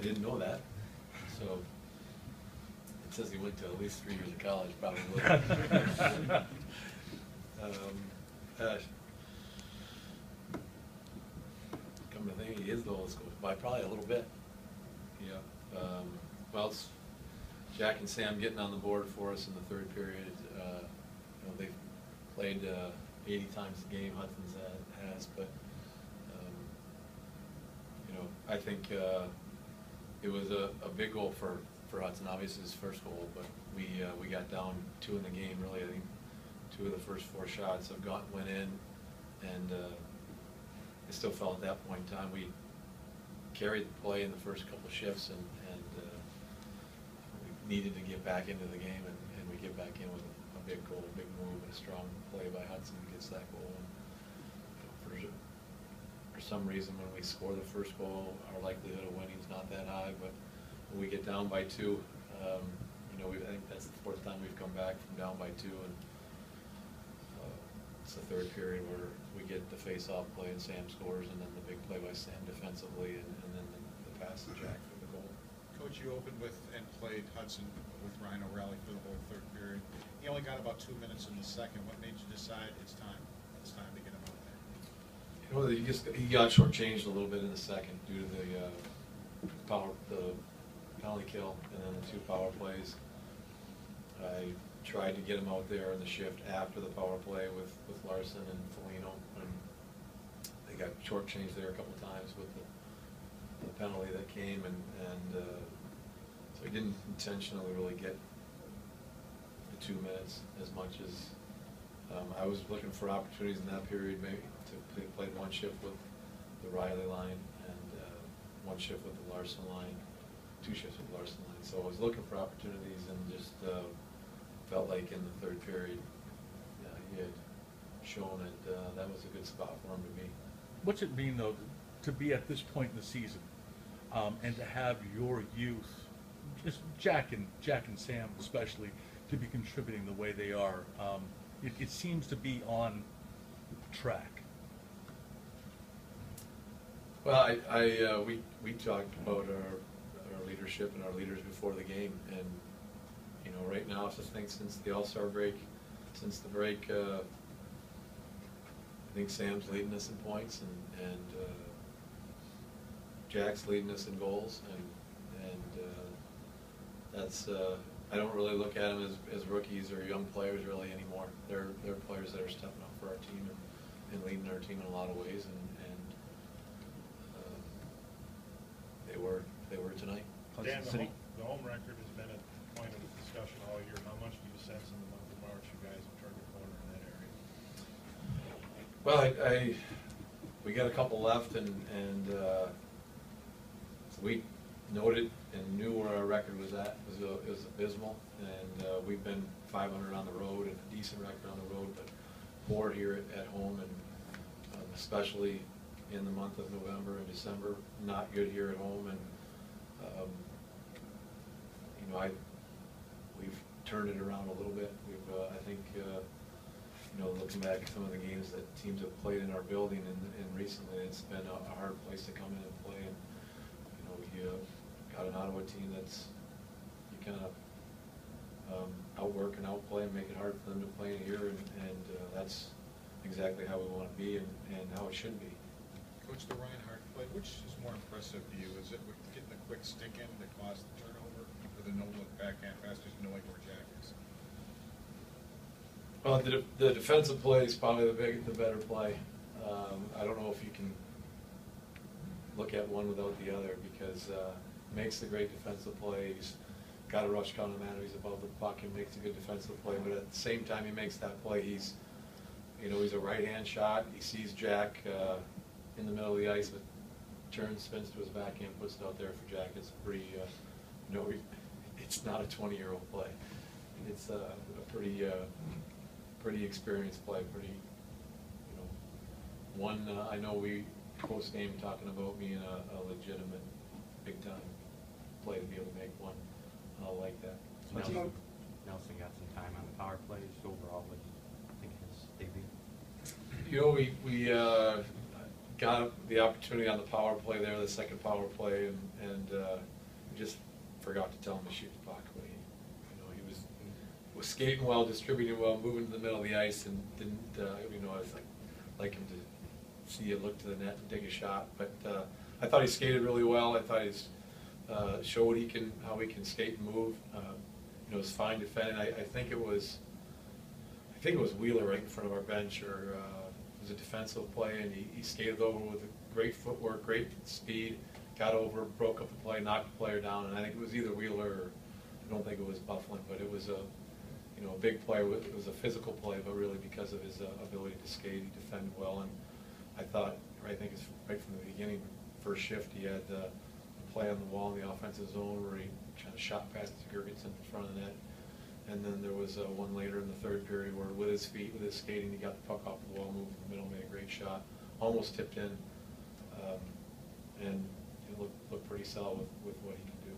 didn't know that. So it says he went to at least 3 years of college, probably. Gosh. Come to think, he is the oldest coach by probably a little bit. Yeah. Well, it's Jack and Sam getting on the board for us in the third period. You know, they've played 80 times a game. Hudson's has, but you know, I think it was a big goal for Hudson. Obviously, his first goal, but we got down 2 in the game. Really, I think 2 of the first 4 shots went in, and I still felt at that point in time we carried the play in the first couple shifts, and we needed to get back into the game, and we get back in with a big goal, a big move, and a strong play by Hudson gets that goal. And, you know, for some reason, when we score the first goal, our likelihood of winning is not that high, but when we get down by 2, you know, I think that's the 4th time we've come back from down by 2, and it's the third period where we get the face-off play and Sam scores, and then the big play by Sam defensively, and then the pass to Jack for the goal. Coach, you opened with and played Hudson with Ryan O'Reilly for the whole third period. He only got about 2 minutes in the second. What made you decide it's time to get him out there? You know, he got shortchanged a little bit in the second due to the penalty kill, and then the 2 power plays. I tried to get him out there in the shift after the power play with Larson and Foligno, and they got shortchanged there a couple times with the penalty that came, and so he didn't intentionally really get the 2 minutes as much as I was looking for opportunities in that period, maybe to play 1 shift with the Riley line and 1 shift with the Larson line, 2 shifts with the Larson line. So I was looking for opportunities, and just felt like in the third period he had shown it. That was a good spot for him to be. What's it mean, though, to be at this point in the season and to have your youth, just Jack and Sam especially, to be contributing the way they are? It seems to be on track. Well, we talked about our leadership and our leaders before the game, and you know, right now, I think since the All-Star break, I think Sam's leading us in points, and Jack's leading us in goals, and that's I don't really look at them as rookies or young players really anymore. They're players that are stepping up for our team and leading our team in a lot of ways, and they were tonight. Dan, the home record has been a point of discussion all year. How much do you sense in the month of March you guys have turned the corner in that area? Well, we got a couple left, and we noted and knew where our record was at. It was abysmal, and we've been 500 on the road and a decent record on the road, but poor here at home, and especially in the month of November and December, not good here at home. And you know, we've turned it around a little bit. We've I think you know, looking back at some of the games that teams have played in our building, and recently, it's been a hard place to come in and play. And you know, we got an Ottawa team that's you kind of outwork and outplay and make it hard for them to play in here, and that's exactly how we want to be and how it should be. Coach, the Reinhardt play, which is more impressive to you? Is it getting a quick stick in that caused the turnover, or the no-look backhand pass, just knowing where Jack is? Well, the defensive play is probably the better play. I don't know if you can look at one without the other, because makes the great defensive play. He's got a rush counter matter. He's above the puck and makes a good defensive play. But at the same time he makes that play, he's a right-hand shot. He sees Jack in the middle of the ice, but turns, spins to his backhand, puts it out there for Jack. It's pretty, it's not a 20-year-old play. It's a pretty experienced play. One I know we post-game talking about being a legitimate big-time play to be able to make one like that. Nelson got some time on the power plays. Overall, what do you think his debut? You know, we got the opportunity on the power play there, the second power play, and we just forgot to tell him to shoot the puck. But he was skating well, distributing well, moving to the middle of the ice, and didn't, I was like him to see you look to the net and take a shot. But I thought he skated really well. I thought he's showed how he can skate and move. It was fine defending. I think it was Wheeler right in front of our bench, or it was a defensive play, and he skated over with great footwork, great speed, got over, broke up the play, knocked the player down, and I think it was either Wheeler or I don't think it was Bufflin, but it was a big play. It was a physical play, but really because of his ability to skate, he defended well, and I think it's right from the beginning, first shift, he had the play on the wall in the offensive zone where he kind of shot past Gergensen in front of the net. And then there was one later in the third period where with his feet, with his skating, he got the puck off the wall, moved in the middle, made a great shot, almost tipped in, and it looked pretty solid with what he can do.